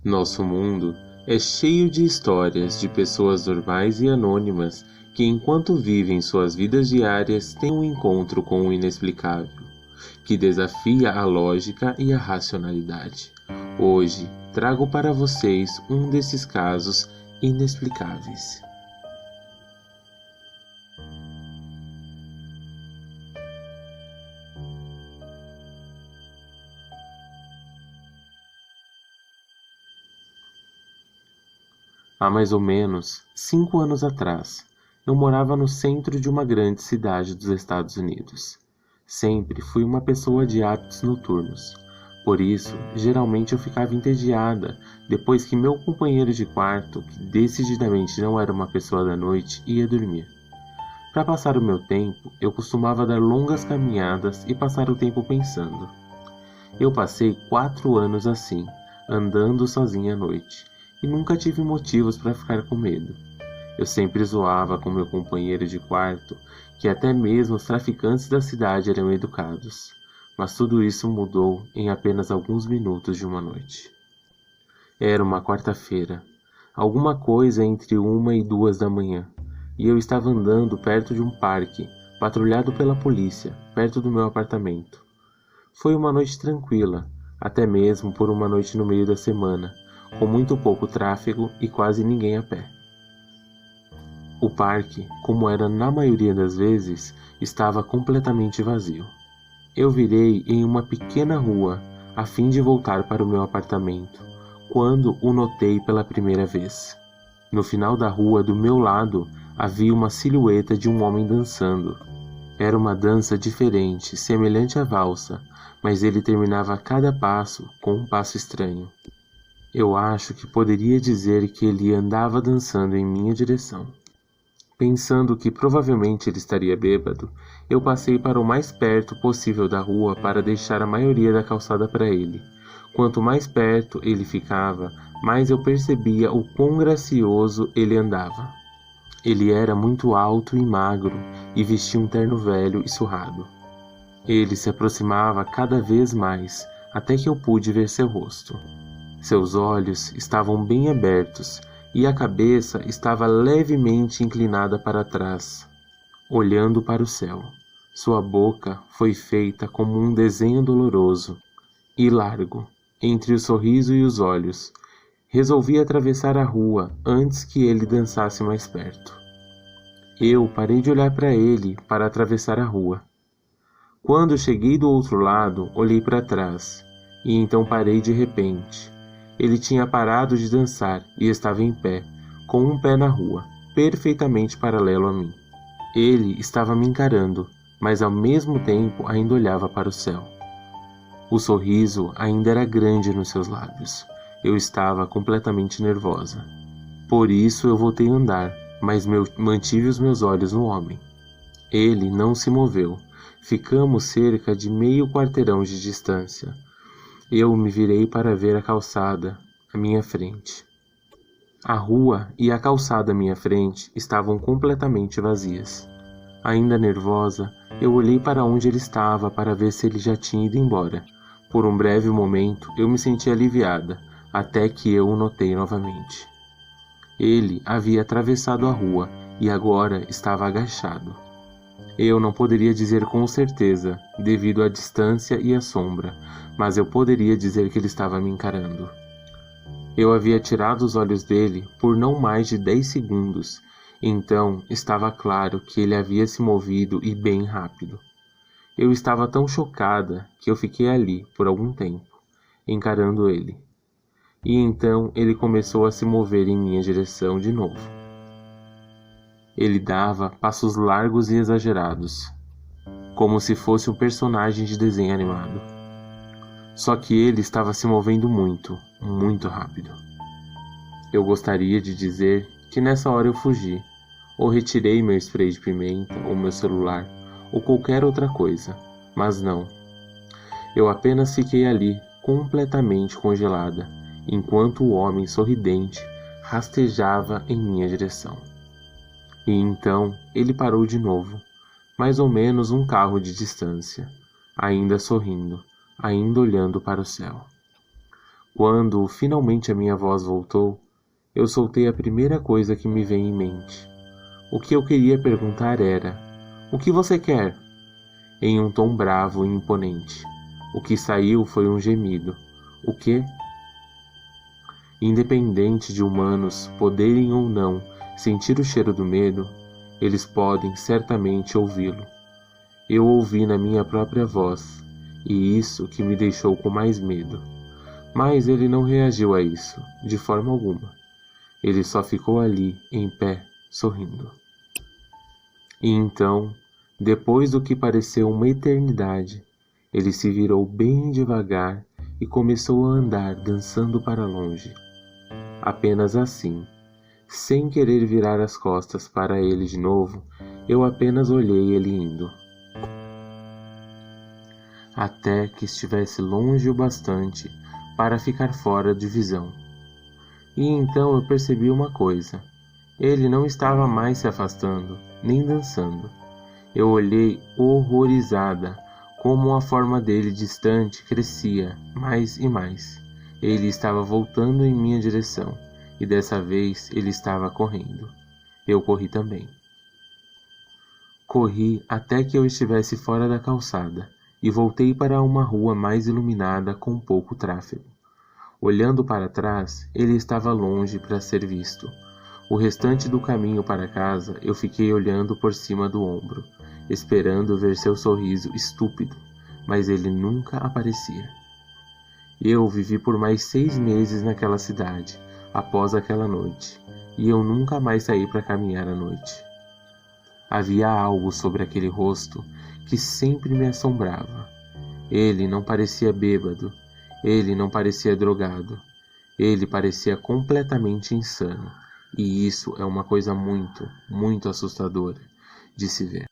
Nosso mundo é cheio de histórias de pessoas normais e anônimas que, enquanto vivem suas vidas diárias, têm um encontro com o inexplicável, que desafia a lógica e a racionalidade. Hoje, trago para vocês um desses casos inexplicáveis. Há mais ou menos 5 anos atrás, eu morava no centro de uma grande cidade dos Estados Unidos. Sempre fui uma pessoa de hábitos noturnos. Por isso, geralmente eu ficava entediada depois que meu companheiro de quarto, que decididamente não era uma pessoa da noite, ia dormir. Para passar o meu tempo, eu costumava dar longas caminhadas e passar o tempo pensando. Eu passei 4 anos assim, andando sozinha à noite, e nunca tive motivos para ficar com medo. Eu sempre zoava com meu companheiro de quarto que até mesmo os traficantes da cidade eram educados, mas tudo isso mudou em apenas alguns minutos de uma noite. Era uma quarta-feira, alguma coisa entre 1 e 2 da manhã, e eu estava andando perto de um parque, patrulhado pela polícia, perto do meu apartamento. Foi uma noite tranquila, até mesmo por uma noite no meio da semana, com muito pouco tráfego e quase ninguém a pé. O parque, como era na maioria das vezes, estava completamente vazio. Eu virei em uma pequena rua, a fim de voltar para o meu apartamento, quando o notei pela primeira vez. No final da rua, do meu lado, havia uma silhueta de um homem dançando. Era uma dança diferente, semelhante à valsa, mas ele terminava cada passo com um passo estranho. Eu acho que poderia dizer que ele andava dançando em minha direção. Pensando que provavelmente ele estaria bêbado, eu passei para o mais perto possível da rua para deixar a maioria da calçada para ele. Quanto mais perto ele ficava, mais eu percebia o quão gracioso ele andava. Ele era muito alto e magro e vestia um terno velho e surrado. Ele se aproximava cada vez mais, até que eu pude ver seu rosto. Seus olhos estavam bem abertos e a cabeça estava levemente inclinada para trás, olhando para o céu. Sua boca foi feita como um desenho doloroso e largo, entre o sorriso e os olhos. Resolvi atravessar a rua antes que ele dançasse mais perto. Eu parei de olhar para ele para atravessar a rua. Quando cheguei do outro lado, olhei para trás, e então parei de repente. Ele tinha parado de dançar e estava em pé, com um pé na rua, perfeitamente paralelo a mim. Ele estava me encarando, mas ao mesmo tempo ainda olhava para o céu. O sorriso ainda era grande nos seus lábios. Eu estava completamente nervosa. Por isso eu voltei a andar, mas mantive os meus olhos no homem. Ele não se moveu. Ficamos cerca de meio quarteirão de distância. Eu me virei para ver a calçada à minha frente. A rua e a calçada à minha frente estavam completamente vazias. Ainda nervosa, eu olhei para onde ele estava para ver se ele já tinha ido embora. Por um breve momento, eu me senti aliviada, até que eu o notei novamente. Ele havia atravessado a rua e agora estava agachado. Eu não poderia dizer com certeza, devido à distância e à sombra, mas eu poderia dizer que ele estava me encarando. Eu havia tirado os olhos dele por não mais de 10 segundos, então estava claro que ele havia se movido e bem rápido. Eu estava tão chocada que eu fiquei ali por algum tempo, encarando ele. E então ele começou a se mover em minha direção de novo. Ele dava passos largos e exagerados, como se fosse um personagem de desenho animado. Só que ele estava se movendo muito, muito rápido. Eu gostaria de dizer que nessa hora eu fugi, ou retirei meu spray de pimenta, ou meu celular, ou qualquer outra coisa, mas não. Eu apenas fiquei ali, completamente congelada, enquanto o homem sorridente rastejava em minha direção. E então ele parou de novo, mais ou menos um carro de distância, ainda sorrindo, ainda olhando para o céu. Quando finalmente a minha voz voltou, eu soltei a primeira coisa que me veio em mente. O que eu queria perguntar era: "O que você quer?" Em um tom bravo e imponente. O que saiu foi um gemido. O quê? Independente de humanos poderem ou não sentir o cheiro do medo, eles podem certamente ouvi-lo. Eu ouvi na minha própria voz, e isso que me deixou com mais medo. Mas ele não reagiu a isso, de forma alguma. Ele só ficou ali, em pé, sorrindo. E então, depois do que pareceu uma eternidade, ele se virou bem devagar e começou a andar dançando para longe. Apenas assim, sem querer virar as costas para ele de novo, eu apenas olhei ele indo. Até que estivesse longe o bastante para ficar fora de visão. E então eu percebi uma coisa. Ele não estava mais se afastando, nem dançando. Eu olhei horrorizada como a forma dele distante crescia mais e mais. Ele estava voltando em minha direção, e dessa vez ele estava correndo. Eu corri também. Corri até que eu estivesse fora da calçada, e voltei para uma rua mais iluminada com pouco tráfego. Olhando para trás, ele estava longe para ser visto. O restante do caminho para casa eu fiquei olhando por cima do ombro, esperando ver seu sorriso estúpido, mas ele nunca aparecia. Eu vivi por mais 6 meses naquela cidade, após aquela noite, e eu nunca mais saí para caminhar à noite. Havia algo sobre aquele rosto que sempre me assombrava. Ele não parecia bêbado, ele não parecia drogado, ele parecia completamente insano, e isso é uma coisa muito, muito assustadora de se ver.